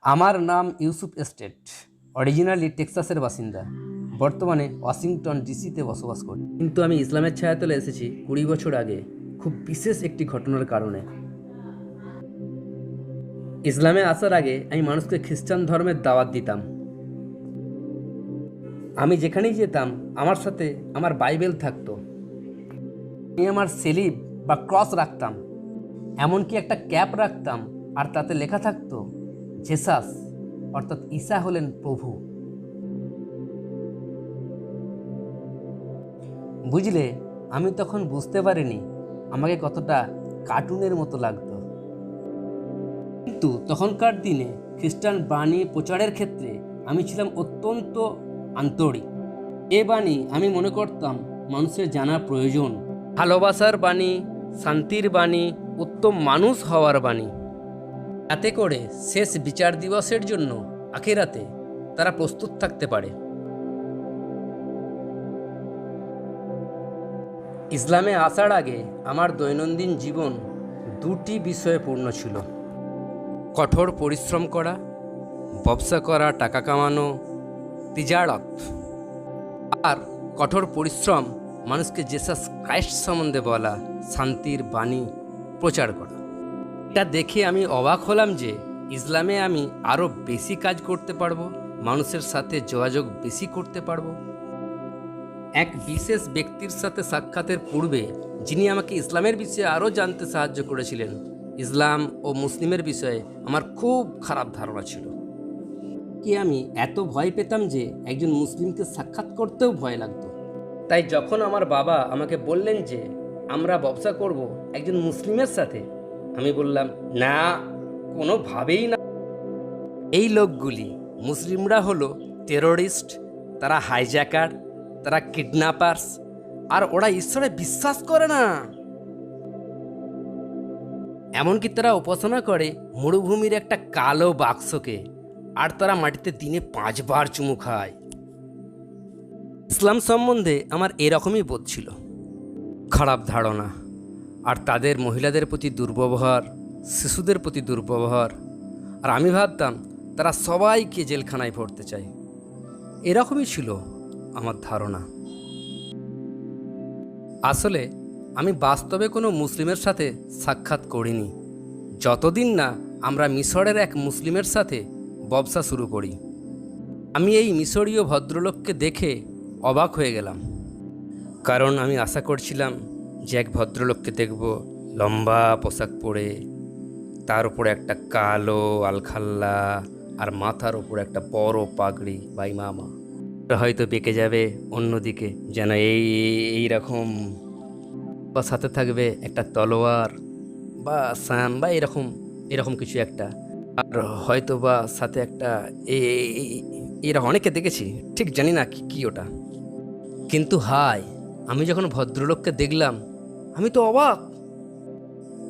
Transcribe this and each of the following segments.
আমার নাম Yusuf estate, originally টেক্সাসের বাসিন্দা। বর্তমানে ওয়াশিংটন ডিসিতে বসবাস করি, কিন্তু আমি ইসলামের ছায়াতলে এসেছি 20 বছর আগে, খুব বিশেষ একটি ঘটনার কারণে। ইসলামে আসার আগে আমি মানুষকে খ্রিস্টান ধর্মের দাওয়াত দিতাম। আমি যেখানেই যেতাম আমার সাথে আমার বাইবেল থাকতো। আমি আমার সেলিব বা ক্রস রাখতাম, এমনকি একটা ক্যাপ রাখতাম, আর তাতে লেখা থাকতো জেসাস, অর্থাৎ ঈসা হলেন প্রভু। বুঝলে, আমি তখন বুঝতে পারিনি আমাকে কতটা কার্টুনের মতো লাগতো। কিন্তু তখনকার দিনে খ্রিস্টান বাণী প্রচারের ক্ষেত্রে আমি ছিলাম অত্যন্ত আন্তরিক। এ বাণী আমি মনে করতাম মানুষের জানা প্রয়োজন। ভালোবাসার বাণী, শান্তির বাণী, উত্তম মানুষ হওয়ার বাণী। যাতে করে শেষ বিচার দিবসের জন্য আখিরাতে তারা প্রস্তুত থাকতে পারে। ইসলামে আসার আগে আমার দৈনন্দিন জীবন দুটি বিষয়ে পূর্ণ ছিল: কঠোর পরিশ্রম করা, ব্যবসা করা, টাকা কামানো, তিজারত। আর কঠোর পরিশ্রম মানুষকে জেসাস ক্রাইস্ট সম্বন্ধে বলা, শান্তির বাণী প্রচার করা। এটা দেখে আমি অবাক হলাম যে ইসলামে আমি আরও বেশি কাজ করতে পারবো, মানুষের সাথে যোগাযোগ বেশি করতে পারবো। এক বিশেষ ব্যক্তির সাথে সাক্ষাতের পূর্বে যিনি আমাকে ইসলামের বিষয়ে আরও জানতে সাহায্য করেছিলেন, ইসলাম ও মুসলিমের বিষয়ে আমার খুব খারাপ ধারণা ছিল। কি আমি এত ভয় পেতাম যে একজন মুসলিমকে সাক্ষাৎ করতেও ভয় লাগতো। তাই যখন আমার বাবা আমাকে বললেন যে আমরা ব্যবসা করব একজন মুসলিমের সাথে, আমি বললাম না, কোনোভাবেই না। এই লোকগুলি, মুসলিমরা হলো টেরোরিস্ট, তারা হাইজ্যাকার, তারা কিডন্যাপার্স, আর ওরা ঈশ্বরে বিশ্বাস করে না। এমনকি তারা উপাসনা করে মরুভূমির একটা কালো বাক্সকে, আর তারা মাটিতে দিনে 5 বার চুমু খায়। ইসলাম সম্বন্ধে আমার এরকমই বোধ ছিল, খারাপ ধারণা। আর তাদের মহিলাদের প্রতি দুর্ব্যবহার, শিশুদের প্রতি দুর্ব্যবহার। আর আমি ভাবতাম তারা সবাইকে জেলখানায় ভরতে চায়। এরকমই ছিল আমার ধারণা। আসলে আমি বাস্তবে কোনো মুসলিমের সাথে সাক্ষাৎ করিনি, যতদিন না আমরা মিশরের এক মুসলিমের সাথে ব্যবসা শুরু করি। আমি এই মিশরীয় ভদ্রলোককে দেখে অবাক হয়ে গেলাম, কারণ আমি আশা করছিলাম যে এক ভদ্রলোককে দেখব লম্বা পোশাক পরে, তার উপরে একটা কালো আলখাল্লা, আর মাথার উপরে একটা বড় পাগড়ি বা ইমামা। হয়তো বেঁকে যাবে অন্যদিকে, যেন এইরকম, বা সাথে থাকবে একটা তলোয়ার বা সাম বা এরকম কিছু একটা। আর হয়তো বা সাথে একটা এরা অনেকে দেখেছি, ঠিক জানি না কি ওটা। কিন্তু আমি যখন ভদ্রলোককে দেখলাম আমি তো অবাক।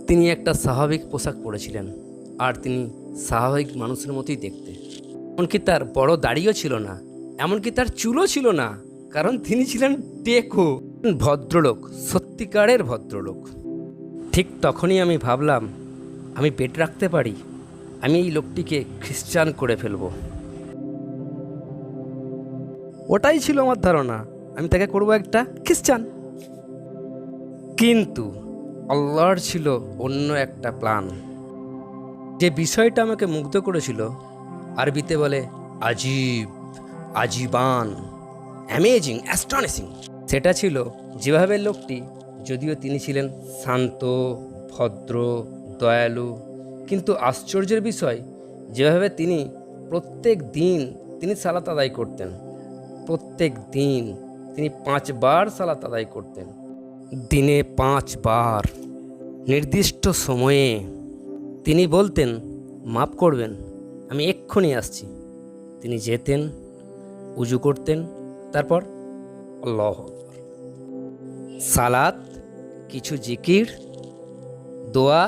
তিনি একটা স্বাভাবিক পোশাক পরেছিলেন, আর তিনি স্বাভাবিক মানুষের মতোই দেখতে। এমনকি তার বড় দাড়িও ছিল না, এমনকি তার চুলও ছিল না, কারণ তিনি ছিলেন টেকো। ভদ্রলোক, সত্যিকারের ভদ্রলোক। ঠিক তখনই আমি ভাবলাম, আমি পেট রাখতে পারি, আমি এই লোকটিকে খ্রিস্টান করে ফেলব। ওটাই ছিল আমার ধারণা, আমি তাকে করব একটা খ্রিস্টান। কিন্তু আল্লাহর ছিল অন্য একটা প্ল্যান। যে বিষয়টা আমাকে মুগ্ধ করেছিল, আরবিতে বলে আজীব, আজীবান, অ্যামেজিং, অ্যাস্টনিশিং। সেটা ছিল যেভাবে লোকটি, যদিও তিনি ছিলেন শান্ত, ভদ্র, দয়ালু, কিন্তু আশ্চর্যের বিষয় যেভাবে তিনি প্রত্যেক দিন তিনি সালাত আদায় করতেন। প্রত্যেক দিন তিনি 5 বার সালাত আদায় করতেন, দিনে 5 বার, নির্দিষ্ট সময়ে। তিনি বলতেন, মাফ করবেন, আমি এক্ষুনি আসছি। তিনি যেতেন, উজু করতেন, তারপর আল্লাহু আকবার, সালাত, কিছু জিকির, দোয়া,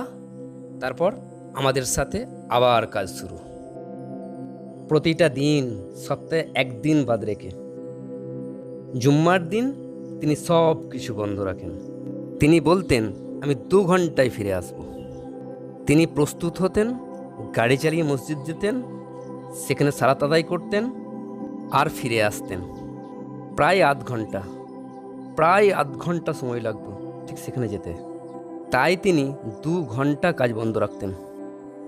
তারপর আমাদের সাথে আবার কাজ শুরু। প্রতিটা দিন, সপ্তাহে 1 দিন বাদ রেখে। জুম্মার দিন তিনি সব কিছু বন্ধ রাখেন। তিনি বলতেন, আমি 2 ঘন্টায় ফিরে আসব। তিনি প্রস্তুত হতেন, গাড়ি চালিয়ে মসজিদ যেতেন, সেখানে সালাত আদায় করতেন আর ফিরে আসতেন। প্রায় আধ ঘন্টা সময় লাগতো ঠিক সেখানে যেতে। তাই তিনি 2 ঘন্টা কাজ বন্ধ রাখতেন,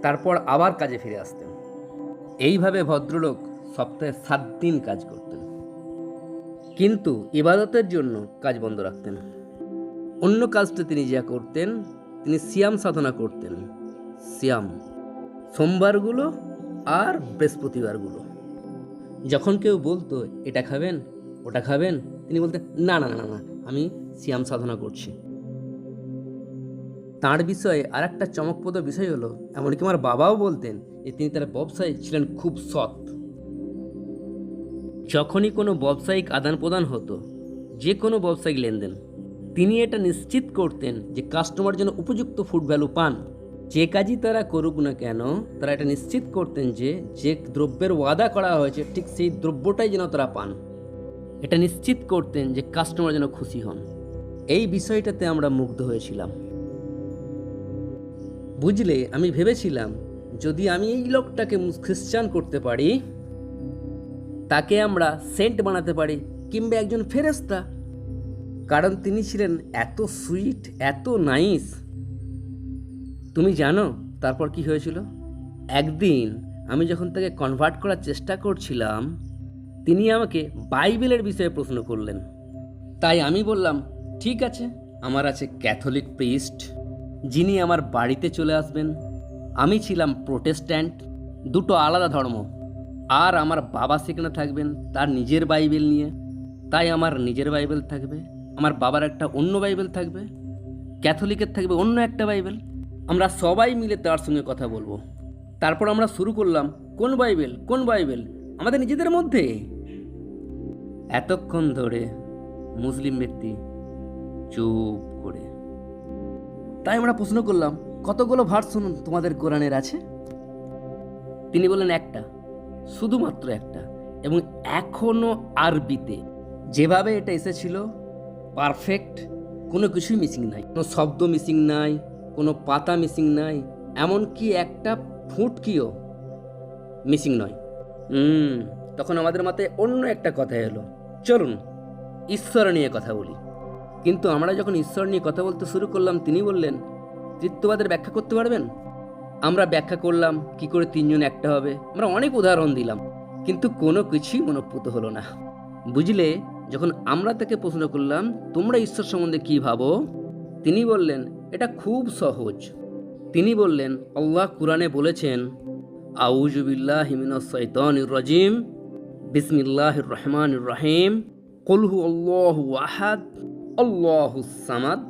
তারপর আবার কাজে ফিরে আসতেন। এইভাবে ভদ্রলোক সপ্তাহে 7 দিন কাজ করতেন, কিন্তু ইবাদতের জন্য কাজ বন্ধ রাখতেন। অন্য কাজটা তিনি যা করতেন, তিনি সিয়াম সাধনা করতেন। সিয়াম সোমবারগুলো আর বৃহস্পতিবারগুলো। যখন কেউ বলতো এটা খাবেন ওটা খাবেন, তিনি বলতেন না না না না, আমি সিয়াম সাধনা করছি। তাঁর বিষয়ে আর একটা চমকপ্রদ বিষয় হলো, এমনকি আমার বাবাও বলতেন যে তিনি তার ব্যবসায় ছিলেন খুব সৎ। যখনই কোনো ব্যবসায়িক আদান প্রদান হতো, যে কোনো ব্যবসায়িক লেনদেন, তিনি এটা নিশ্চিত করতেন যে কাস্টমার যেন উপযুক্ত ফুড ভ্যালু পান। যে কাজই তারা করুক না কেন, তারা এটা নিশ্চিত করতেন যে যে দ্রব্যের ওয়াদা করা হয়েছে ঠিক সেই দ্রব্যটাই যেন তারা পান। এটা নিশ্চিত করতেন যে কাস্টমার যেন খুশি হন। এই বিষয়টাতে আমরা মুগ্ধ হয়েছিলাম। বুঝলে, আমি ভেবেছিলাম যদি আমি এই লোকটাকে খ্রিস্টান করতে পারি, তাকে আমরা সেন্ট বানাতে পারি কিংবা একজন ফেরেশতা, কারণ তিনি ছিলেন এত সুইট, এত নাইস। তুমি জানো তারপর কি হয়েছিল? একদিন আমি যখন তাকে কনভার্ট করার চেষ্টা করছিলাম, তিনি আমাকে বাইবেলের বিষয়ে প্রশ্ন করলেন। তাই আমি বললাম ঠিক আছে, আমার আছে ক্যাথলিক প্রিস্ট, যিনি আমার বাড়িতে চলে আসবেন। আমি ছিলাম প্রোটেস্ট্যান্ট, দুটো আলাদা ধর্ম। আর আমার বাবা সেখানে থাকবেন তার নিজের বাইবেল নিয়ে, তাই আমার নিজের বাইবেল থাকবে, আমার বাবার একটা অন্য বাইবেল থাকবে, ক্যাথলিকের থাকবে অন্য একটা বাইবেল। আমরা সবাই মিলে তার সঙ্গে কথা বলবো। তারপর আমরা শুরু করলাম কোন বাইবেল কোন বাইবেল, আমাদের নিজেদের মধ্যে। এতক্ষণ ধরে মুসলিম ব্যক্তি চুপ করে। তাই আমরা প্রশ্ন করলাম কতগুলো ভার্সন তোমাদের কোরআনের আছে? তিনি বললেন একটা, শুধুমাত্র একটা, এবং এখনো আরবিতে। যেভাবে এটা এসেছিল পারফেক্ট, কোনো কিছুই মিসিং নাই, কোনো শব্দ মিসিং নাই, কোনো পাতা মিসিং নাই, এমনকি একটা ফুটকিও মিসিং নয়। তখন আমাদের মাথায় অন্য একটা কথা এলো, চলুন ঈশ্বর নিয়ে কথা বলি। কিন্তু আমরা যখন ঈশ্বর নিয়ে কথা বলতে শুরু করলাম, তিনি বললেন তৃত্ববাদের ব্যাখ্যা করতে পারবেন? আমরা ব্যাখ্যা করলাম কি করে 3 জন একটা হবে, আমরা অনেক উদাহরণ দিলাম, কিন্তু কোনো কিছুই মনোপুত হলো না। বুঝলে, যখন আমরা তাকে প্রশ্ন করলাম তোমরা ঈশ্বর সম্বন্ধে কি ভাবো, তিনি বললেন এটা খুব সহজ। তিনি বললেন আল্লাহ কুরআনে বলেছেন আউযু বিল্লাহি মিনাশ শাইতানির রাজিম, বিসমিল্লাহির রহমানির রহিম, কুল হুয়াল্লাহু আহাদ, আল্লাহুস সামাদ,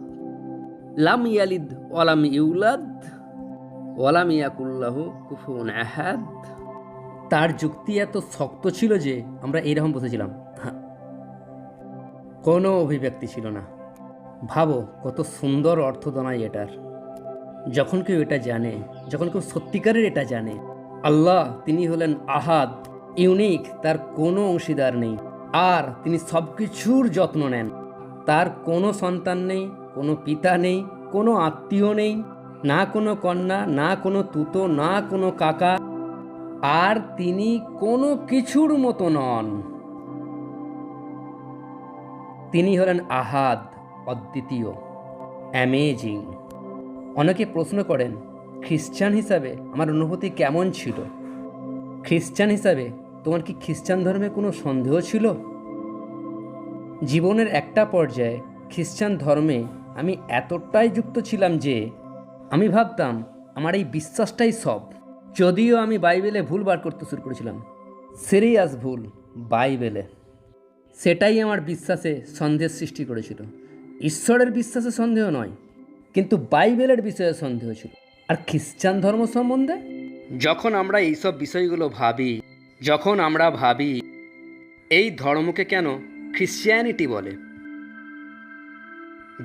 লাম ইয়ালিদ ওয়া লাম ইউলাদ ওয়া লাম ইয়াকুল লাহু কুফুওয়ান আহাদ। তার যুক্তি এত শক্ত ছিল যে আমরা এইরকম বসেছিলাম, কোনো অভিব্যক্তি ছিল না। ভাবো কত সুন্দর অর্থ দাঁড়ায় এটার। যখন কেউ এটা জানে, যখন কেউ সত্যিকারের এটা জানে, আল্লাহ তিনি হলেন আহাদ, ইউনিক, তার কোনো অংশীদার নেই, আর তিনি সব কিছুর যত্ন নেন। তার কোনো সন্তান নেই, কোনো পিতা নেই, কোনো আত্মীয় নেই, না কোনো কন্যা, না কোনো তুতো, না কোনো কাকা, আর তিনি কোনো কিছুর মতো নন। তিনি হলেন আহাদ, অদ্বিতীয়, অ্যামেজিং। অনেকে প্রশ্ন করেন খ্রিস্টান হিসাবে আমার অনুভূতি কেমন ছিল? খ্রিস্টান হিসাবে তোমার কি খ্রিস্টান ধর্মে কোনো সন্দেহ ছিল? জীবনের একটা পর্যায়ে খ্রিস্টান ধর্মে আমি এতটাই যুক্ত ছিলাম যে আমি ভাবতাম আমার এই বিশ্বাসটাই সব। যদিও আমি বাইবেলে ভুল বার করতে শুরু করেছিলাম, সিরিয়াস ভুল বাইবেলে। সেটাই আমার বিশ্বাসে সন্দেহের সৃষ্টি করেছিল। ঈশ্বরের বিশ্বাসে সন্দেহ নয়, কিন্তু বাইবেলের বিষয়ে সন্দেহ ছিল। আর খ্রিস্টান ধর্ম সম্বন্ধে যখন আমরা এইসব বিষয়গুলো ভাবি, যখন আমরা ভাবি এই ধর্মকে কেন খ্রিশ্চিয়ানিটি বলে,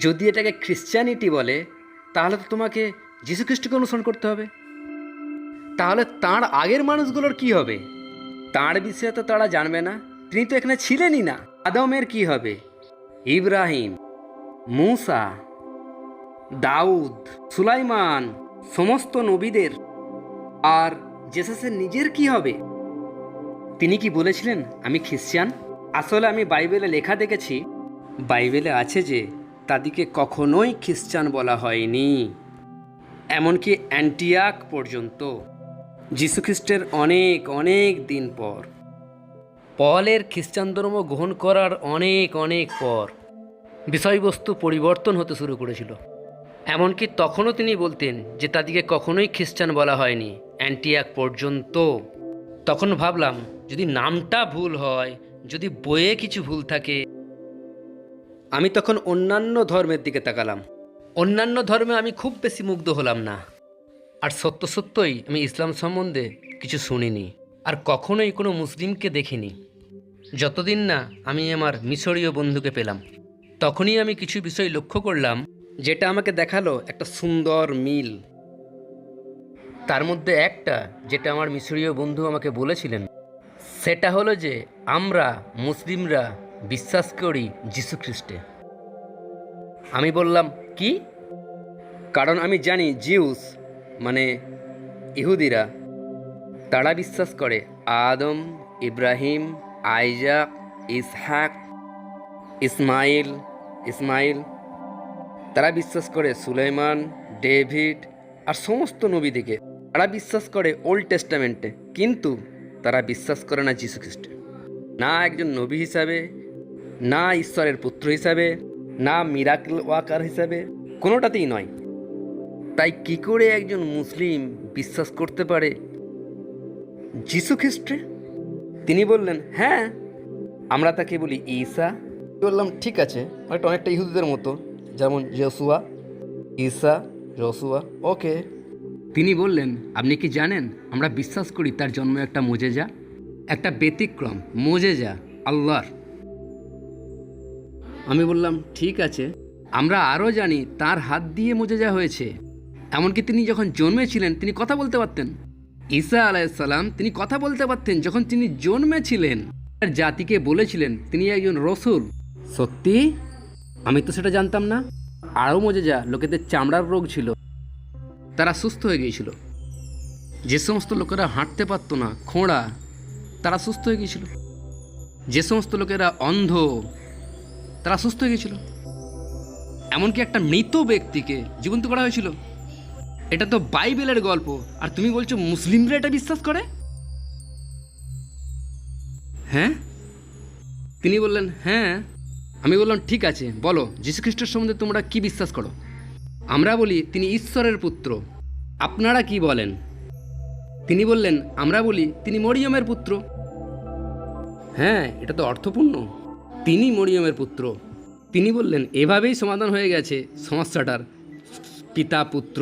যদি এটাকে খ্রিশ্চিয়ানিটি বলে তাহলে তো তোমাকে যীশুখ্রিস্টকে অনুসরণ করতে হবে। তাহলে তাঁর আগের মানুষগুলোর কি হবে? তাঁর বিষয়ে তো তারা জানবে না, তিনি তো এখানে ছিলেনই না। আদমের কি হবে? ইব্রাহিম, মূসা, দাউদ, সুলাইমান, সমস্ত নবীদের। আর জেসাসের নিজের কি হবে? তিনি কি বলেছিলেন আমি খ্রিস্টান? আসলে আমি বাইবেলে লেখা দেখেছি, বাইবেলে আছে যে তাদেরকে কখনোই খ্রিস্টান বলা হয়নি, এমনকি অ্যান্টিয়াক পর্যন্ত, যীশুখ্রিস্টের অনেক অনেক দিন পর। পলের খ্রিস্টান ধর্ম গ্রহণ করার অনেক অনেক পর বিষয়বস্তু পরিবর্তন হতে শুরু করেছিল। এমনকি তখনও তিনি বলতেন যে তাদেরকে কখনোই খ্রিস্টান বলা হয়নি, অ্যান্টিয়াক পর্যন্ত। তখন ভাবলাম যদি নামটা ভুল হয়, যদি বইয়ে কিছু ভুল থাকে। আমি তখন অন্যান্য ধর্মের দিকে তাকালাম। অন্যান্য ধর্মে আমি খুব বেশি মুগ্ধ হলাম না। আর সত্য সত্যই আমি ইসলাম সম্বন্ধে কিছু শুনিনি, আর কখনোই কোনো মুসলিমকে দেখিনি, যতদিন না আমি আমার মিশরীয় বন্ধুকে পেলাম। তখনই আমি কিছু বিষয় লক্ষ্য করলাম, যেটা আমাকে দেখালো একটা সুন্দর মিল। তার মধ্যে একটা, যেটা আমার মিশরীয় বন্ধু আমাকে বলেছিলেন, সেটা হলো যে আমরা মুসলিমরা বিশ্বাস করি যীশু খ্রিস্টে। আমি বললাম কি? কারণ আমি জানি জিউস মানে ইহুদিরা, তারা বিশ্বাস করে আদম, ইব্রাহিম, আইজাক, ইসহাক, ইসমাইল। তারা বিশ্বাস করে সুলাইমান, ডেভিড আর সমস্ত নবীদিকে। তারা বিশ্বাস করে ওল্ড টেস্টামেন্টে, কিন্তু তারা বিশ্বাস করে না যীশু খ্রিস্টে, না একজন নবী হিসাবে, না ঈশ্বরের পুত্র হিসাবে, না মিরাকল ওয়াকার হিসাবে, কোনোটাতেই নয়। তাই কি করে একজন মুসলিম বিশ্বাস করতে পারে যীশু খ্রিস্টে? তিনি বললেন হ্যাঁ, আমরা তাকে বলি ঈসা। বললাম ঠিক আছে, অনেকটা ইহুদিদের মতো, যেমন জসুয়া, ঈসা, জসুয়া, ওকে। তিনি বললেন আপনি কি জানেন আমরা বিশ্বাস করি তার জন্ম একটা মোজেজা, একটা ব্যতিক্রম মোজেজা আল্লাহর। আমি বললাম ঠিক আছে, আমরা আরও জানি তার হাত দিয়ে মোজেজা হয়েছে। এমনকি তিনি যখন জন্মেছিলেন তিনি কথা বলতে পারতেন। ঈসা আলাইহিসসালাম তিনি কথা বলতে পারতেন যখন তিনি জন্মেছিলেন। তার জাতিকে বলেছিলেন তিনি একজন রসুল। সত্যি? আমি তো সেটা জানতাম না। আরও মোজেজা, লোকেদের চামড়ার রোগ ছিল, তারা সুস্থ হয়ে গিয়েছিল। যে সমস্ত লোকেরা হাঁটতে পারতো না, খোঁড়া, তারা সুস্থ হয়ে গিয়েছিল। যে সমস্ত লোকেরা অন্ধ, তারা সুস্থ হয়ে গিয়েছিল। এমনকি একটা মৃত ব্যক্তিকে জীবন্ত করা হয়েছিল। এটা তো বাইবেলের গল্প, আর তুমি বলছো মুসলিমরা এটা বিশ্বাস করে? হ্যাঁ, তিনি বললেন হ্যাঁ। আমি বললাম ঠিক আছে, বলো যীশু খ্রিস্টের সম্বন্ধে তোমরা কি বিশ্বাস করো? আমরা বলি তিনি ঈশ্বরের পুত্র। আপনারা কি বলেন? তিনি বললেন আমরা বলি তিনি মরিয়মের পুত্র। হ্যাঁ, এটা তো অর্থপূর্ণ, তিনি মরিয়মের পুত্র। তিনি বললেন এভাবেই সমাধান হয়ে গেছে সমস্যাটার, পিতা পুত্র,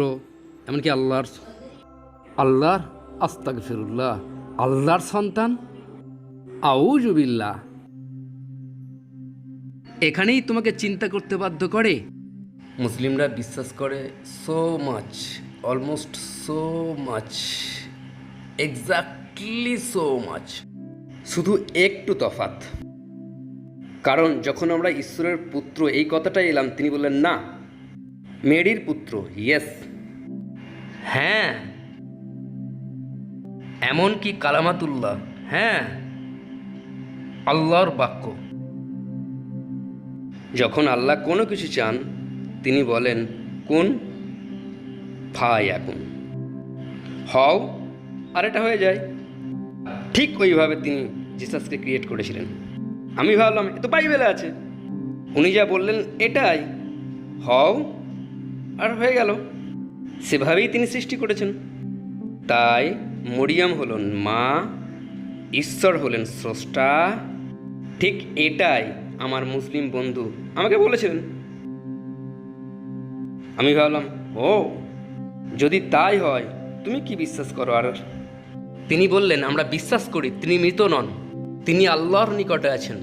এমনকি আল্লাহর আস্তাগফিরুল্লাহ, আল্লাহর সন্তান, আউযু বিল্লাহ। এখানেই তোমাকে চিন্তা করতে বাধ্য করে। মুসলিমরা বিশ্বাস করে so much, almost so much, exactly so much, শুধু একটু তফাৎ। কারণ যখন আমরা ঈশ্বরের পুত্র এই কথাটা এলাম, তিনি বললেন না, মেরির পুত্র, ইয়েস, হ্যাঁ, এমনকি কালামাতুল্লাহ, হ্যাঁ, আল্লাহর বাক্য। যখন আল্লাহ কোনো কিছু চান তিনি বলেন কুন ফায়াকুন, হও, আর এটা হয়ে যায়। ঠিক ওইভাবে তিনি জিসাসকে ক্রিয়েট করেছিলেন। আমি ভাবলাম এ তো বাইবেলে আছে, উনি যা বললেন এটাই, হও, আর হয়ে গেল। সেভাবেই তিনি সৃষ্টি করেছেন। তাই মরিয়ম হলেন মা, ঈশ্বর হলেন স্রষ্টা। ঠিক এটাই আমার মুসলিম বন্ধু আমাকে বলেছিলেন। আমি ভাবলাম ও, যদি তাই হয় তুমি কি বিশ্বাস করো? আর তিনি বললেন আমরা বিশ্বাস করি তিনি মৃত নন, তিনি আল্লাহর নিকটে আছেন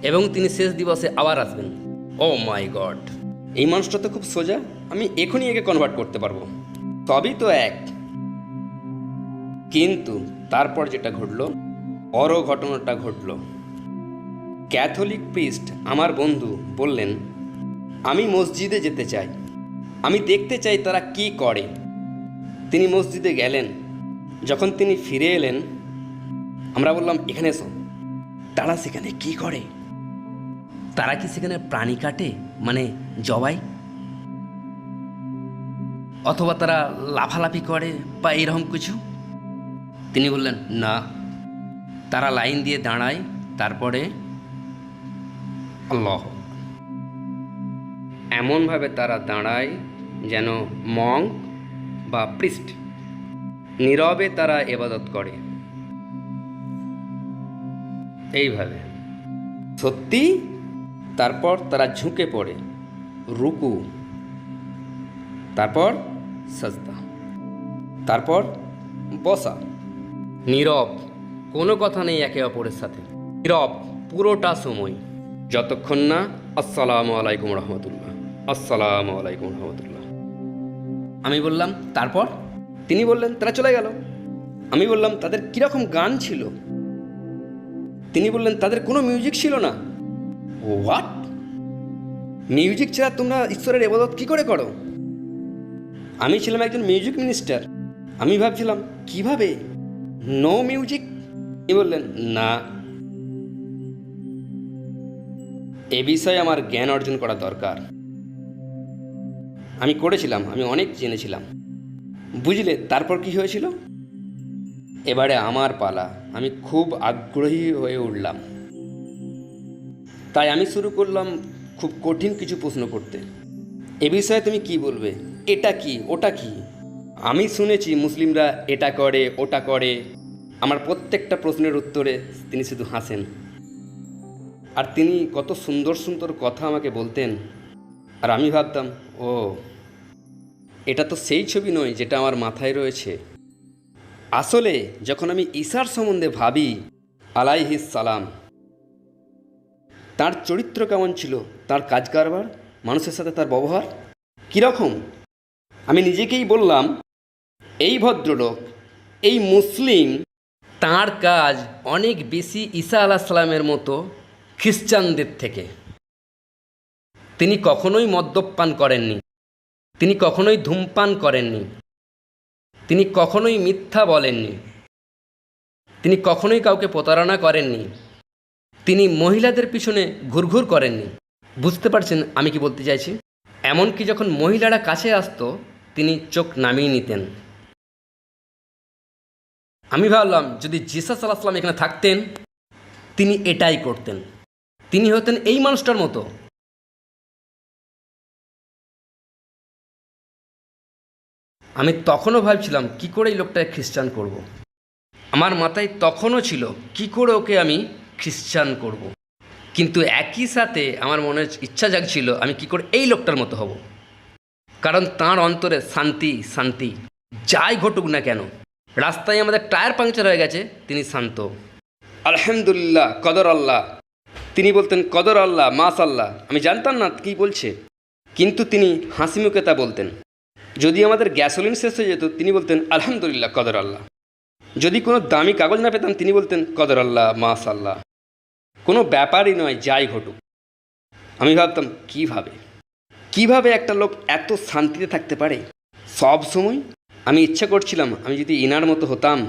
এবং তিনি শেষ দিবসে আবার আসবেন। ও মাই গড, এই মানুষটা তো খুব সোজা, আমি এখনই একে কনভার্ট করতে পারবো, সবই তো এক। কিন্তু তারপর যেটা ঘটলো, বড় ঘটনাটা ঘটলো। ক্যাথলিক প্রিস্ট আমার বন্ধু বললেন আমি মসজিদে যেতে চাই, আমি দেখতে চাই তারা কি করে। তিনি মসজিদে গেলেন। যখন তিনি ফিরে এলেন আমরা বললাম এখানে এসো। তারা সেখানে কি করে? তারা কি সেখানে প্রাণী কাটে, মানে জবাই, অথবা তারা লাফালাফি করে বা এরকম কিছু? তিনি বললেন না, তারা লাইন দিয়ে দাঁড়ায়, তারপরে আল্লাহ, এমনভাবে তারা দাঁড়ায় যেন মঙ্ক বা প্রিস্ট, নীরবে তারা ইবাদত করে এইভাবে সত্যি। তারপর তারা ঝুঁকে পড়ে, রুকু, তারপর সাজদা, তারপর বসা, নীরব, কোনো কথা নেই একে অপরের সাথে, নীরব পুরোটা সময়, যতক্ষণ না আসসালামু আলাইকুম রহমতুল্লাহ, আসসালামু আলাইকুম রহমতুল্লাহ। আমি বললাম তারপর? তিনি বললেন তারা চলে গেল। আমি বললাম তাদের কীরকম গান ছিল? তিনি বললেন তাদের কোনো মিউজিক ছিল না। হোয়াট? মিউজিক ছাড়া তোমরা ঈশ্বরের ইবাদত কী করে করো? আমি ছিলাম একজন মিউজিক মিনিস্টার, আমি ভাবছিলাম কিভাবে নো মিউজিক। তিনি বললেন না, এ বিষয়ে আমার জ্ঞান অর্জন করা দরকার। আমি করেছিলাম, আমি অনেক জেনেছিলাম, বুঝলে। তারপর কি হয়েছিল? এবারে আমার পালা। আমি খুব আগ্রহী হয়ে উঠলাম, তাই আমি শুরু করলাম খুব কঠিন কিছু প্রশ্ন করতে। এ বিষয়ে তুমি কি বলবে? এটা কি, ওটা কি? আমি শুনেছি মুসলিমরা এটা করে, ওটা করে। আমার প্রত্যেকটা প্রশ্নের উত্তরে তিনি শুধু হাসেন, আর তিনি কত সুন্দর সুন্দর কথা আমাকে বলতেন। আর আমি ভাবতাম, ও, এটা তো সেই ছবি নয় যেটা আমার মাথায় রয়েছে। আসলে যখন আমি ঈসার সম্বন্ধে ভাবি আলাইহিস সালাম, তার চরিত্র কেমন ছিল, তার কাজ কারবার, মানুষের সাথে তার ব্যবহার কীরকম, আমি নিজেকেই বললাম এই ভদ্রলোক, এই মুসলিম, তার কাজ অনেক বেশি ঈসা আলাইহিস সালামের মতো খ্রিস্টানদের থেকে। তিনি কখনোই মদ্যপান করেননি, তিনি কখনোই ধূমপান করেননি, তিনি কখনোই মিথ্যা বলেননি, তিনি কখনোই কাউকে প্রতারণা করেননি, তিনি মহিলাদের পিছনে ঘুরঘুর করেননি। বুঝতে পারছেন আমি কি বলতে চাইছি? এমনকি যখন মহিলারা কাছে আসতো তিনি চোখ নামিয়ে নিতেন। আমি ভাবলাম যদি জিসাস আলাইহিস সালাম এখানে থাকতেন তিনি এটাই করতেন, তিনি হতেন এই মানুষটার মতো। আমি তখনও ভাবছিলাম কি করে এই লোকটাকে খ্রিস্টান করব। আমার মাথায় তখনও ছিল কি করে ওকে আমি খ্রিস্টান করব। কিন্তু একই সাথে আমার মনে ইচ্ছা জাগছিল আমি কি করে এই লোকটার মতো হব, কারণ তার অন্তরে শান্তি, শান্তি যাই ঘটুক না কেন। রাস্তায় আমাদের টায়ার পাংচার হয়ে গেছে, তিনি শান্ত, আলহামদুলিল্লাহ, কদর আল্লাহ। তিনি বলতেন কদর আল্লাহ, মাশাআল্লাহ। আমি জানতাম না কী বলছে, কিন্তু তিনি হাসি মুখে তা বলতেন। যদি আমাদের গ্যাসোলিন শেষ হয়ে যেত তিনি বলতেন আলহামদুলিল্লাহ, কদর আল্লাহ। যদি কোনো দামি কাগজ না পেতাম তিনি বলতেন কদর আল্লাহ, মাশাআল্লাহ। কোনো ব্যাপারই নয়, যাই ঘটুক। আমি ভাবতাম কিভাবে একটা লোক এত শান্তিতে থাকতে পারে সব সময়। আমি ইচ্ছা করছিলাম আমি যদি ইনার মতো হতাম।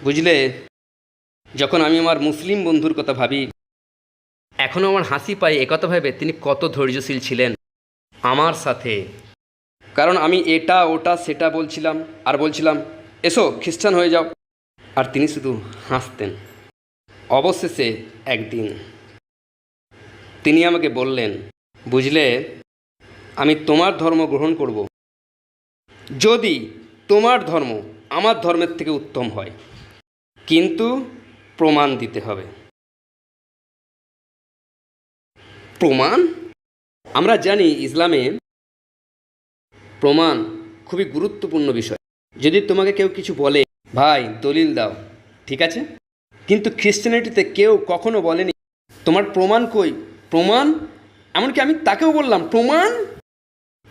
বুঝলে, যখন আমি আমার মুসলিম বন্ধুর কথা ভাবি এখনও আমার হাসি পায় একথা ভেবে তিনি কত ধৈর্যশীল ছিলেন আমার সাথে। কারণ আমি এটা ওটা সেটা বলছিলাম আর বলছিলাম এসো খ্রিস্টান হয়ে যাও, আর তিনি শুধু হাসতেন। অবশেষে একদিন তিনি আমাকে বললেন, বুঝলে, আমি তোমার ধর্ম গ্রহণ করব যদি তোমার ধর্ম আমার ধর্মের থেকে উত্তম হয়, কিন্তু প্রমাণ দিতে হবে। প্রমাণ? আমরা জানি ইসলামে প্রমাণ খুবই গুরুত্বপূর্ণ বিষয়। যদি তোমাকে কেউ কিছু বলে, ভাই দলিল দাও, ঠিক আছে, কিন্তু খ্রিস্টানিটিতে কেউ কখনো বলেনি তোমার প্রমাণ কই, প্রমাণ। এমনকি আমি তাকেও বললাম প্রমাণ?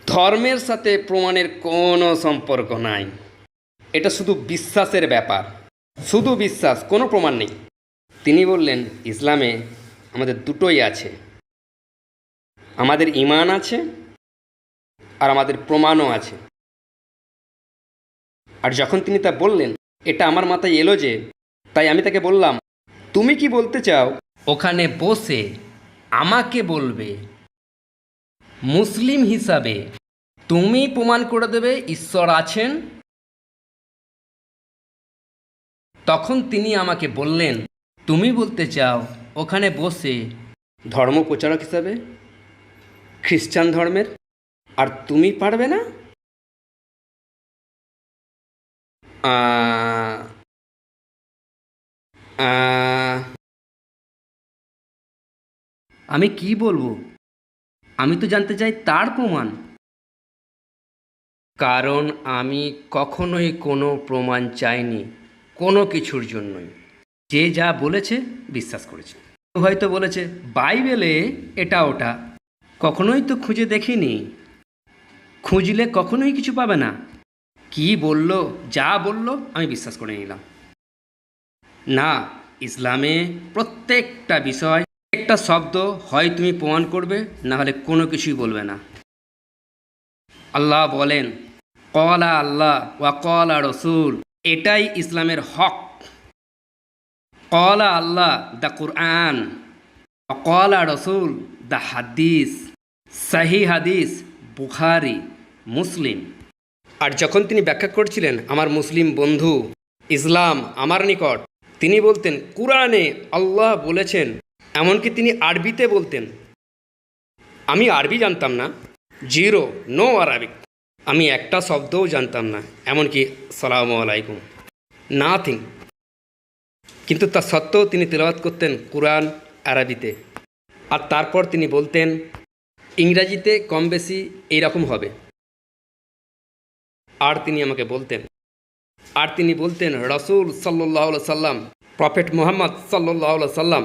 ধর্মের সাথে প্রমাণের কোনো সম্পর্ক নাই, এটা শুধু বিশ্বাসের ব্যাপার, শুধু বিশ্বাস, কোনো প্রমাণ নেই। তিনি বললেন ইসলামে আমাদের দুটোই আছে, আমাদের ঈমান আছে আর আমাদের প্রমাণও আছে। আর যখন তিনি তা বললেন এটা আমার মাথায় এলো যে তাই আমি তাকে বললাম, তুমি কি বলতে চাও? ওখানে বসে আমাকে বলবে মুসলিম হিসাবে তুমি প্রমাণ করে দেবে ঈশ্বর আছেন। তখন তিনি আমাকে বললেন, তুমি বলতে চাও ওখানে বসে ধর্ম প্রচারক হিসাবে খ্রিস্টান ধর্মের, আর তুমি পারবে না? আহ, আহ, আমি কি বলবো? আমি তো জানতে চাই তার প্রমাণ। কারণ আমি কখনোই কোনো প্রমাণ চাইনি কোনো কিছুর জন্যই। যে যা বলেছে বিশ্বাস করেছে। হয়তো বলেছে বাইবেলে এটা ওটা, কখনোই তো খুঁজে দেখিনি। খুঁজলে কখনোই কিছু পাবে না। কি বলল, যা বলল আমি বিশ্বাস করে নিলাম। না, ইসলামে প্রত্যেকটা বিষয়, একটা শব্দ হয় তুমি প্রমাণ করবে, না হলে কোনো কিছুই বলবে না। আল্লাহ বলেন কলা আল্লাহ ওয়া কলা রসুল, এটাই ইসলামের হক। কলা আল্লাহ দ্য কুরআন, কলা রসুল দ্য হাদিস, সহি হাদিস বুখারি মুসলিম। আর যখন তিনি ব্যাখ্যা করছিলেন আমার মুসলিম বন্ধু, ইসলাম আমার নিকট, তিনি বলতেন কুরআনে আল্লাহ বলেছেন, এমনকি তিনি আরবিতে বলতেন। আমি আরবি জানতাম না, জিরো, নো আরবিক। আমি একটা শব্দও জানতাম না, এমনকি সালামু আলাইকুম, নাথিং। কিন্তু তা সত্ত্বেও তিনি তেলাওয়াত করতেন কুরআন আরবিতে। আর তারপর তিনি বলতেন ইংরাজিতে কম বেশি এইরকম হবে। আর তিনি আমাকে বলতেন, রসুল সাল্লাল্লাহু আলাইহি সাল্লাম, প্রফেট মুহাম্মদ সাল্লাল্লাহু আলাইহি সাল্লাম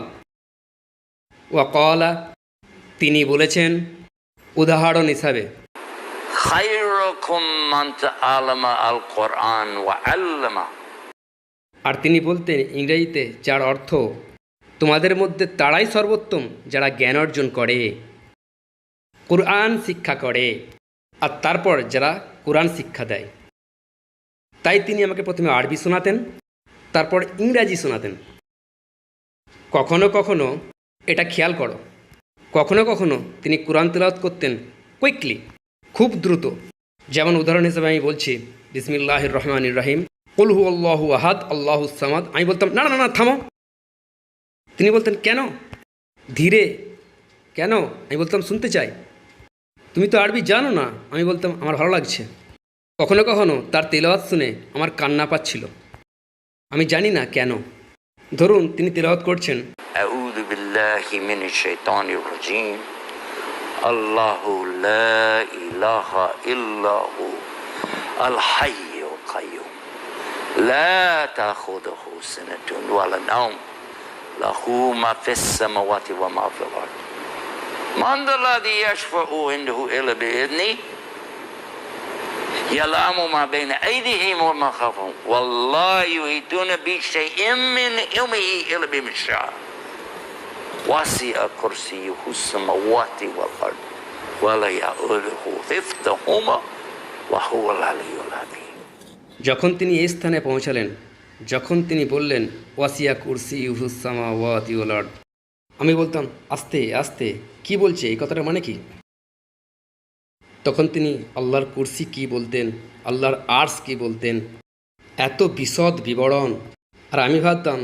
ওয়াকালা, তিনি বলেছেন উদাহরণ হিসাবে, খায়রুকুম মান তাআল্লামা আল কোরআন ওয়া আল্লামা। আর তিনি বলতেন ইংরেজিতে, যার অর্থ তোমাদের মধ্যে তারাই সর্বোত্তম যারা জ্ঞান অর্জন করে, কুরআন শিক্ষা করে, আর তারপর যারা কোরআন শিক্ষা দেয়। তাই তিনি আমাকে প্রথমে আরবি শোনাতেন, তারপর ইংরাজি শোনাতেন। কখনো কখনো, এটা খেয়াল করো, কখনো কখনো তিনি কোরআন তেলাওয়াত করতেন কুইকলি, খুব দ্রুত। যেমন উদাহরণ হিসেবে আমি বলছি, বিসমিল্লাহির রহমানির রহিম, কুল হুয়াল্লাহু আহাদ আল্লাহুস সামাদ। আমি বলতাম না না না থামো। তিনি বলতেন কেন ধীরে, কেন? আমি বলতাম শুনতে চাই। তুমি তো আরবি জানো না। আমি বলতাম আমার ভালো লাগছে। কখনো কখনো তার তেলাওয়াত শুনে আমার কান্না পাচ্ছিল, আমি জানি না কেন। ধরুন তিনি তেলাওয়াত করছেন, আউযু বিল্লাহি মিনাশ শাইতানির রাজীম, আল্লাহু লা ইলাহা ইল্লাহু আল হাইয়ুল কাইয়ুম, লা তাখুযুহু সিনাতুন ওয়ালা নাওম, লাহু মা ফিস সামাওয়াতি ওয়া মা ফিল আরদ, মান যাল্লাযী ইয়াশফাউ ইনদাহু ইল্লা বিইذনিহি, ইয়ালামু মা বাইনা আইদিহিম ওয়া মা খালফাহুম, ওয়াল্লাহু ইউহিতুনা বিশাইইন মিন ইলমিহি ইল্লা বিমা শাআ, ওয়াসি'a কুরসিয়ুহু সামাওয়াতি ওয়াল আরদ, ওয়া লা ইয়াউদুহু হিফযুহুমা ওয়া হুয়াল আলিয়্যুল আযীম। যখন তিনি এই স্থানে পৌঁছালেন, যখন তিনি বললেন ওয়াসিয়া কুরসিয়ুহু সামাওয়াতি ওয়াল আরদ, আমি বলতাম আস্তে আস্তে, কি বলছে এই কথাটার মানে কি? তখন তিনি আল্লাহর কুরসি কি বলতেন, আল্লাহর আরশ কি বলতেন, এত বিশদ বিবরণ। আর আমি ভাবতাম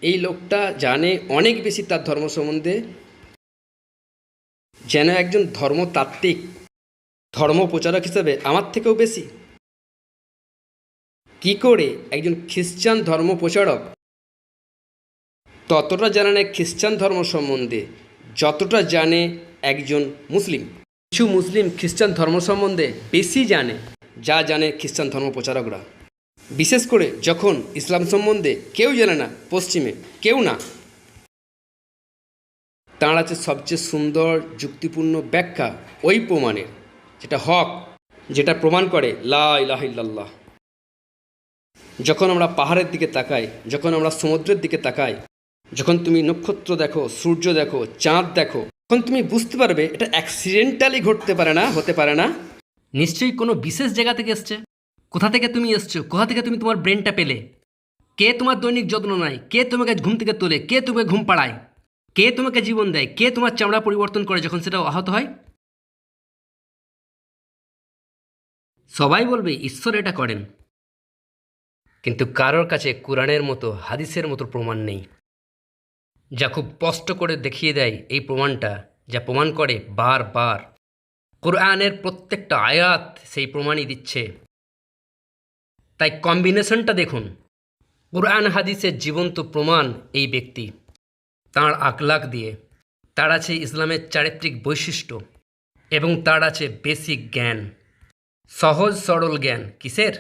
এই লোকটা জানে অনেক বেশি তার ধর্ম সম্বন্ধে, যেন একজন ধর্মতাত্ত্বিক, ধর্ম প্রচারক হিসেবে আমার থেকেও বেশি। কি করে একজন খ্রিস্টান ধর্ম প্রচারক ততটা জানে না খ্রিস্টান ধর্ম সম্বন্ধে যতটা জানে একজন মুসলিম? কিছু মুসলিম খ্রিস্টান ধর্ম সম্বন্ধে বেশি জানে যা জানে খ্রিস্টান ধর্ম প্রচারকরা। বিশেষ করে যখন ইসলাম সম্বন্ধে কেউ জানে না, পশ্চিমে কেউ না, তাঁর আছে সবচেয়ে সুন্দর যুক্তিপূর্ণ ব্যাখ্যা ওই প্রমাণের, যেটা হক, যেটা প্রমাণ করে লা ইলাহা ইল্লাল্লাহ। যখন আমরা পাহাড়ের দিকে তাকাই, যখন আমরা সমুদ্রের দিকে তাকাই, যখন তুমি নক্ষত্র দেখো, সূর্য দেখো, চাঁদ দেখো, তখন তুমি বুঝতে পারবে এটা অ্যাক্সিডেন্টালি ঘটতে পারে না, হতে পারে না। নিশ্চয়ই কোনো বিশেষ জায়গা থেকে এসছে। কোথা থেকে তুমি এসছো? কোথা থেকে তুমি তোমার ব্রেনটা পেলে? কে তোমার দৈনিক যত্ন নেয়? কে তোমাকে ঘুম থেকে তোলে? কে তোমাকে ঘুম পাড়ায়? কে তোমাকে জীবন দেয়? কে তোমার চামড়া পরিবর্তন করে যখন সেটা আহত হয়? সবাই বলবে ঈশ্বর এটা করেন, কিন্তু কারোর কাছে কোরআনের মতো হাদিসের মতো প্রমাণ নেই, যা খুব স্পষ্ট করে দেখিয়ে দেয় এই প্রমাণটা, যা প্রমাণ করে বারবার। কোরআনের প্রত্যেকটা আয়াত সেই প্রমাণই দিচ্ছে। তাই কম্বিনেশনটা দেখুন। কোরআন হাদিসের জীবন্ত প্রমাণ এই ব্যক্তি, তাঁর আখলাক দিয়ে। তার আছে ইসলামের চারিত্রিক বৈশিষ্ট্য এবং তার আছে বেসিক জ্ঞান, সহজ সরল জ্ঞান। কিসের?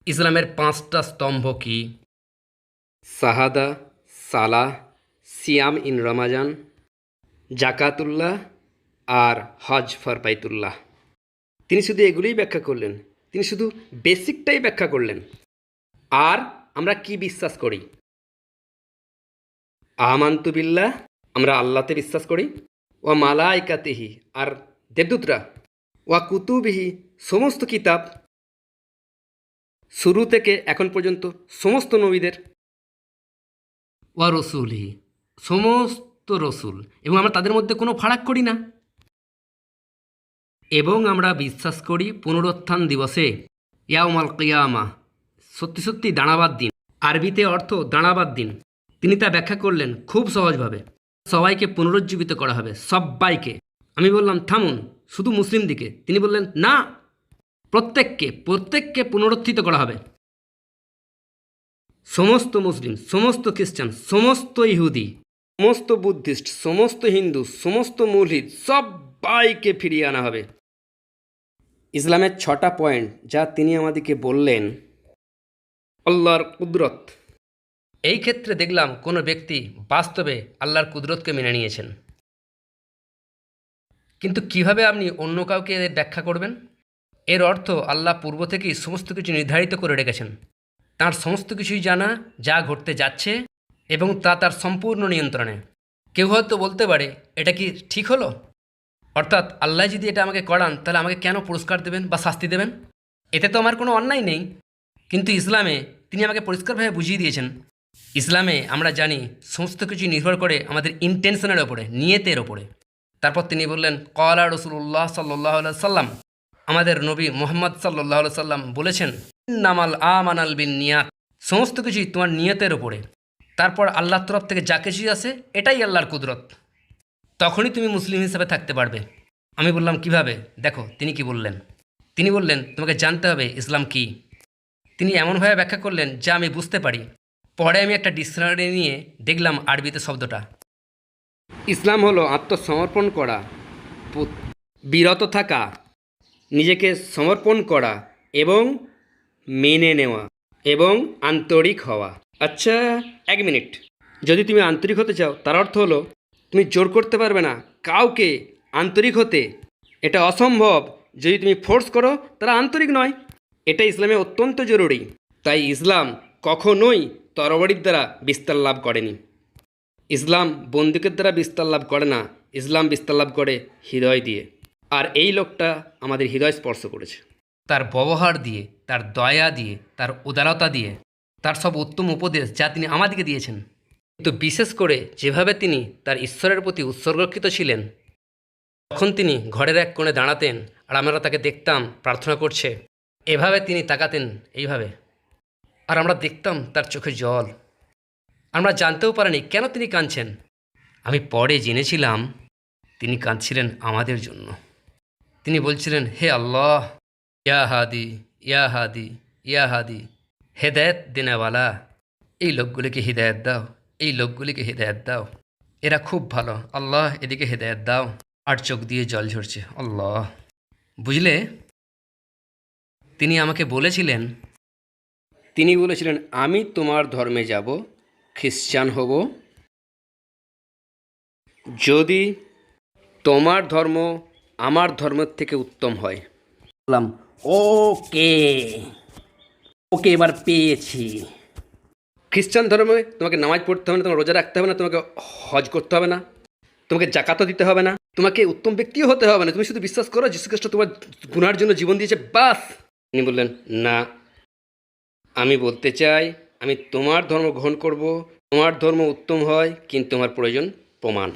ইসলামের 5টা স্তম্ভ কি? শাহাদা, সালাহ, সিয়াম ইন রমাজান, জাকাতুল্লাহ আর হজ ফর বাইতুল্লাহ। তিনি শুধু এগুলোই ব্যাখ্যা করলেন, তিনি শুধু বেসিকটাই ব্যাখ্যা করলেন। আর আমরা কি বিশ্বাস করি? আমান্তু বিল্লাহ, আমরা আল্লাহতে বিশ্বাস করি। ও মালাইকাতিহি, আর দেবদূতরা। ওয়া কুতুবিহি, সমস্ত কিতাব, শুরু থেকে এখন পর্যন্ত সমস্ত নবীদের। ওয়া রসুলহি, সমস্ত রসুল, এবং আমরা তাদের মধ্যে কোনো ফারাক করি না। এবং আমরা বিশ্বাস করি পুনরুত্থান দিবসে, ইয়াউমাল কিয়ামা, সত্যি সত্যি দাঁড়াবার দিন। আরবিতে অর্থ দাঁড়াবার দিন। তিনি তা ব্যাখ্যা করলেন খুব সহজভাবে। সবাইকে পুনরুজ্জীবিত করা হবে, সব্বাইকে। আমি বললাম থামুন, শুধু মুসলিম দিকে। তিনি বললেন না, প্রত্যেককে পুনরুত্থিত করা হবে। সমস্ত মুসলিম, সমস্ত খ্রিস্টান, সমস্ত ইহুদি, সমস্ত বুদ্ধিস্ট, সমস্ত হিন্দু, সমস্ত মুলহিদ, সবাইকে ফিরিয়ে আনা হবে। ইসলামের 6টা পয়েন্ট যা তিনি আমাদেরকে বললেন। আল্লাহর কুদরত। এই ক্ষেত্রে দেখলাম কোনো ব্যক্তি বাস্তবে আল্লাহর কুদরতকে মেনে নিয়েছেন। কিন্তু কিভাবে আপনি অন্য কাউকে এর ব্যাখ্যা করবেন? এর অর্থ আল্লাহ পূর্ব থেকেই সমস্ত কিছু নির্ধারিত করে রেখেছেন। তার সমস্ত কিছুই জানা, যা ঘটতে যাচ্ছে, এবং তা তার সম্পূর্ণ নিয়ন্ত্রণে। কেউ হয়তো বলতে পারে এটা কি ঠিক হলো? অর্থাৎ আল্লাহ যদি এটা আমাকে করান, তাহলে আমাকে কেন পুরস্কার দেবেন বা শাস্তি দেবেন? এতে তো আমার কোনো অন্যায় নেই। কিন্তু ইসলামে তিনি আমাকে পরিষ্কারভাবে বুঝিয়ে দিয়েছেন। ইসলামে আমরা জানি সমস্ত কিছু নির্ভর করে আমাদের ইন্টেনশনের ওপরে, নিয়তের ওপরে। তারপর তিনি বললেন ক্বালা রাসূলুল্লাহ সাল্লাল্লাহু আলাইহি সাল্লাম, আমাদের নবী মুহাম্মদ সাল্লাল্লাহু আলাইহি সাল্লাম বলেছেন, ইন্নামাল আমানাল বিন্নিয়াত, সমস্ত কিছুই তোমার নিয়তের ওপরে। তারপর আল্লাহর তরফ থেকে যা কিছুই আসে এটাই আল্লাহর কুদরত। তখনই তুমি মুসলিম হিসেবে থাকতে পারবে। আমি বললাম কিভাবে? দেখো তিনি কি বললেন। তিনি বললেন তোমাকে জানতে হবে ইসলাম কি। তিনি এমনভাবে ব্যাখ্যা করলেন যা আমি বুঝতে পারি। পরে আমি একটা ডিকশনারি নিয়ে দেখলাম আরবিতে শব্দটা। ইসলাম হলো আত্মসমর্পণ করা, বিরত থাকা, নিজেকে সমর্পণ করা এবং মেনে নেওয়া এবং আন্তরিক হওয়া। আচ্ছা, 1 মিনিট। যদি তুমি আন্তরিক হতে চাও, তার অর্থ হলো তুমি জোর করতে পারবে না কাউকে আন্তরিক হতে। এটা অসম্ভব। যদি তুমি ফোর্স করো, তারা আন্তরিক নয়। এটা ইসলামে অত্যন্ত জরুরি। তাই ইসলাম কখনোই তরবারির দ্বারা বিস্তার লাভ করেনি। ইসলাম বন্দুকের দ্বারা বিস্তার লাভ করে না। ইসলাম বিস্তার লাভ করে হৃদয় দিয়ে। আর এই লোকটা আমাদের হৃদয় স্পর্শ করেছে তার ব্যবহার দিয়ে, তার দয়া দিয়ে, তার উদারতা দিয়ে, তার সব উত্তম উপদেশ যা তিনি আমাদেরকে দিয়েছেন। কিন্তু বিশেষ করে যেভাবে তিনি তার ঈশ্বরের প্রতি উৎসর্গকৃত ছিলেন, তখন তিনি ঘরের এক কোণে দাঁড়াতেন আর আমরা তাকে দেখতাম প্রার্থনা করছে। এভাবে তিনি তাকাতেন, এইভাবে, আর আমরা দেখতাম তার চোখে জল। আমরা জানতেও পারিনি কেন তিনি কাঁদছেন। আমি পরে জেনেছিলাম তিনি কাঁদছিলেন আমাদের জন্য। তিনি বলছিলেন, হে আল্লাহ, ইয়া হাদি, ইয়া হাদি, ইয়া হাদি, হেদায়েত দেনেওয়ালা, এই লোকগুলিকে হৃদায়ত দাও, এই লোকগুলিকে হৃদায়ত দাও, এরা খুব ভালো, আল্লাহ এদিকে হৃদায়ত দাও। আর চোখ দিয়ে জল ঝরছে। আল্লাহ, বুঝলে, তিনি আমাকে বলেছিলেন, আমি তোমার ধর্মে যাব, খ্রিস্টান হব, যদি তোমার ধর্ম আমার ধর্মের থেকে উত্তম হয়। বললাম ওকে, এবার পেয়েছি। খ্রিস্টান ধর্মে তোমাকে নামাজ পড়তে হবে না, তোমাকে রোজা রাখতে হবে না, তোমাকে হজ করতে হবে না, তোমাকে জাকাতও দিতে হবে না, তোমাকে উত্তম ব্যক্তিও হতে হবে না। তুমি শুধু বিশ্বাস করো যীশু খ্রিস্ট তোমার গুনার জন্য জীবন দিয়েছে, বাস। তিনি বললেন, না, আমি বলতে চাই আমি তোমার ধর্ম গ্রহণ করব, তোমার ধর্ম উত্তম হয়, কিন্তু আমার প্রয়োজন প্রমাণ।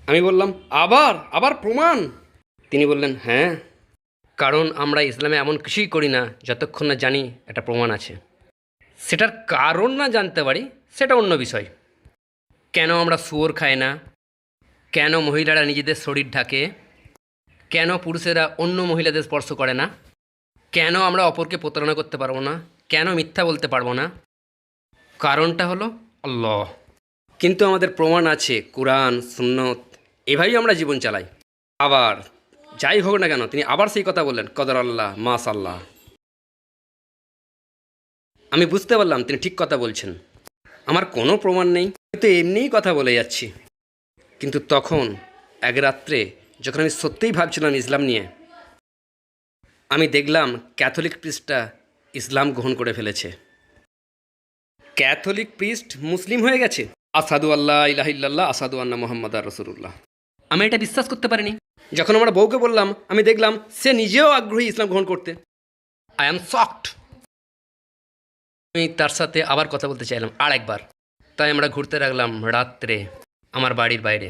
আমি বললাম, আবার আবার প্রমাণ? তিনি বললেন, হ্যাঁ, কারণ আমরা ইসলামে এমন কিছুই করি না যতক্ষণ না জানি একটা প্রমাণ আছে। সেটার কারণ না জানতে পারি সেটা অন্য বিষয়। কেন আমরা শুয়োর খাই না, কেন মহিলারা নিজেদের শরীর ঢাকে, কেন পুরুষেরা অন্য মহিলাদের স্পর্শ করে না, কেন আমরা অপরকে প্রতারণা করতে পারবো না, কেন মিথ্যা বলতে পারবো না, কারণটা হলো আল্লাহ। কিন্তু আমাদের প্রমাণ আছে কুরআন, সুন্নত, এভাবেই আমরা জীবন চালাই। আবার যাই হোক না কেন তিনি আবার সেই কথা বললেন, কদর আল্লাহ মাশাআল্লাহ। আমি বুঝতে পারলাম তিনি ঠিক কথা বলছেন। আমার কোনো প্রমাণ নেই, কিন্তু এমনিই কথা বলে যাচ্ছি। কিন্তু তখন এক রাত্রে যখন আমি সত্যিই ভাবছিলাম ইসলাম নিয়ে, আমি দেখলাম ক্যাথলিক প্রিস্টটা ইসলাম গ্রহণ করে ফেলেছে। ক্যাথলিক প্রিস্ট মুসলিম হয়ে গেছে। আসাদু আল্লাহ ইলাহা ইল্লাল্লাহ আসাদু আন্না মুহাম্মাদুর রাসূলুল্লাহ। আমি এটা বিশ্বাস করতে পারিনি। যখন আমার বউকে বললাম, আমি দেখলাম সে নিজেও আগ্রহী ইসলাম গ্রহণ করতে। I am shocked. আমি তার সাথে আবার কথা বলতে চাইলাম আর একবার। তাই আমরা ঘুরতে লাগলাম রাত্রে আমার বাড়ির বাইরে।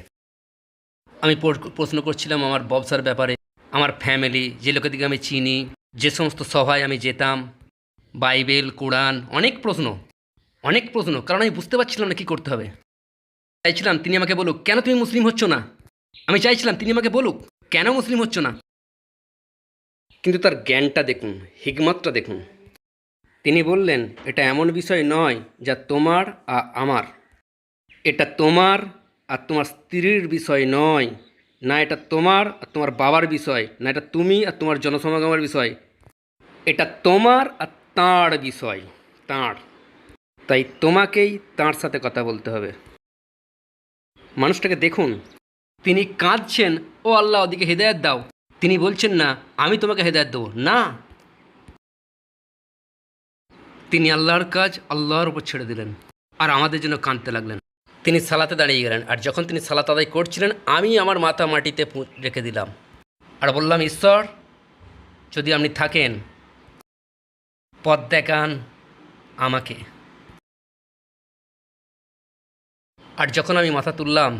আমি প্রশ্ন করছিলাম আমার ব্যবসার ব্যাপারে, আমার ফ্যামিলি, যে লোকের দিকে আমি চিনি, যে সমস্ত সভায় আমি যেতাম, বাইবেল, কোরআন, অনেক প্রশ্ন, কারণ আমি বুঝতে পারছিলাম না কী করতে হবে। চাইছিলাম তিনি আমাকে বলুক, কেন তুমি মুসলিম হচ্ছ না। আমি চাইছিলাম তিনি আমাকে বলুক, কেন মুসলিম হচ্ছ না। কিন্তু তার জ্ঞানটা দেখুন, হিকমতটা দেখুন। তিনি বললেন, এটা এমন বিষয় নয় যা তোমার আর আমার, এটা তোমার আর তোমার স্ত্রীর বিষয় নয়, না এটা তোমার আর তোমার বাবার বিষয়, না এটা তুমি আর তোমার জনসমাগমের বিষয়, এটা তোমার আর তাঁর বিষয়, তাঁর। তাই তোমাকেই তাঁর সাথে কথা বলতে হবে। মানুষটাকে দেখুন, তিনি কাঁদছেন, ও আল্লাহ ওদিকে হেদায়েত দাও। তিনি বলছেন না আমি তোমাকে হেদায়েত দেবো, না, তিনি আল্লাহর কাজ আল্লাহর উপর ছেড়ে দিলেন আর আমাদের জন্য কাঁদতে লাগলেন। তিনি সালাতে দাঁড়িয়ে গেলেন, আর যখন তিনি সালাত আদায় করছিলেন আমি আমার মাথা মাটিতে রেখে দিলাম আর বললাম, ঈশ্বর যদি আপনি থাকেন পথ দেখান আমাকে। আর যখন আমি মাথা তুললাম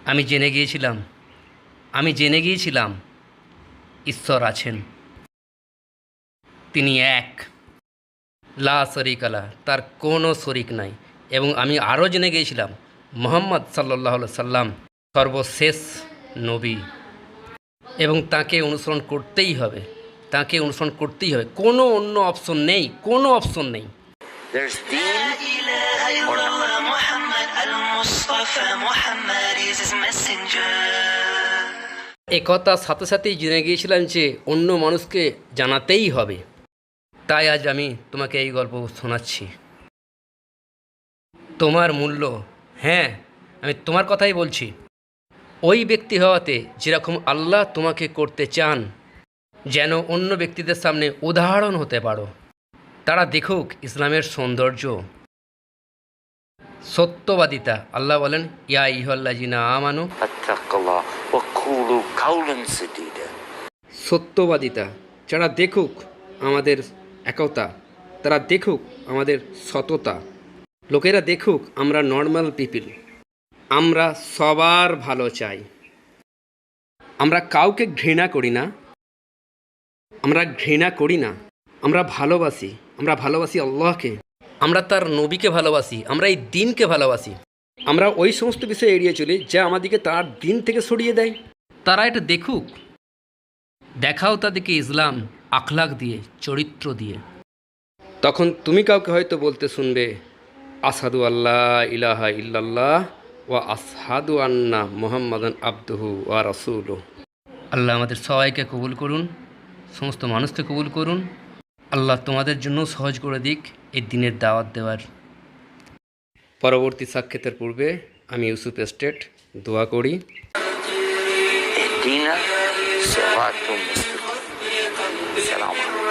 আমি জেনে গিয়েছিলাম ঈশ্বর আছেন, তিনি এক, লা শরীকা লাহ, তার কোনো শরিক নাই। এবং আমি আরও জেনে গিয়েছিলাম মুহাম্মদ সাল্লাল্লাহু আলাইহি সাল্লাম সর্বশেষ নবী এবং তাকে অনুসরণ করতেই হবে, কোনো অন্য অপশন নেই, কোনো অপশন নেই। There's deen or একথা সাথে সাথেই জেনে গিয়েছিলাম যে অন্য মানুষকে জানাতেই হবে। তাই আজ আমি তোমাকে এই গল্প শোনাচ্ছি। তোমার মূল্য, হ্যাঁ আমি তোমার কথাই বলছি, ওই ব্যক্তি হওয়াতে যেরকম আল্লাহ তোমাকে করতে চান, যেন অন্য ব্যক্তিদের সামনে উদাহরণ হতে পারো, তারা দেখুক ইসলামের সৌন্দর্য, সত্যবাদিতা। আল্লাহ বলেন, ইয়া আইয়ুহাল্লাযিনা আমানু আত্তাকুল্লাহ ওয়া কুলু কাওলান সাদীদা। সত্যবাদিতা, যারা দেখুক আমাদের একতা, তারা দেখুক আমাদের সততা, লোকেরা দেখুক আমরা নর্মাল পিপল, আমরা সবার ভালো চাই, আমরা কাউকে ঘৃণা করি না, আমরা ভালোবাসি আল্লাহকে, আমরা তার নবীকে ভালোবাসি, আমরা এই দিনকে ভালোবাসি। আমরা ওই সমস্ত বিষয় এড়িয়ে চলি যা আমাদেরকে তার দিন থেকে সরিয়ে দেয়। তারা এটা দেখুক, দেখাও তাদেরকে ইসলাম আখলাক দিয়ে, চরিত্র দিয়ে। তখন তুমি কাউকে হয়তো বলতে শুনবে, আসাদু আল্লাহ ইলাহা ইল্লাল্লাহ ওয়া আসহাদু আন্না মুহাম্মাদান আবদুহু ওয়া রাসূলুহু। আল্লাহ আমাদের সবাইকে কবুল করুন, সমস্ত মানুষকে কবুল করুন। আল্লাহ তোমাদের জন্য সহজ করে দিক এই দিনের দাওয়াত দেওয়ার। পরবর্তী সাক্ষাতের পূর্বে আমি ইউসুফ এস্টেট দোয়া করি। اهدنا صراط مستقيم. السلام عليكم.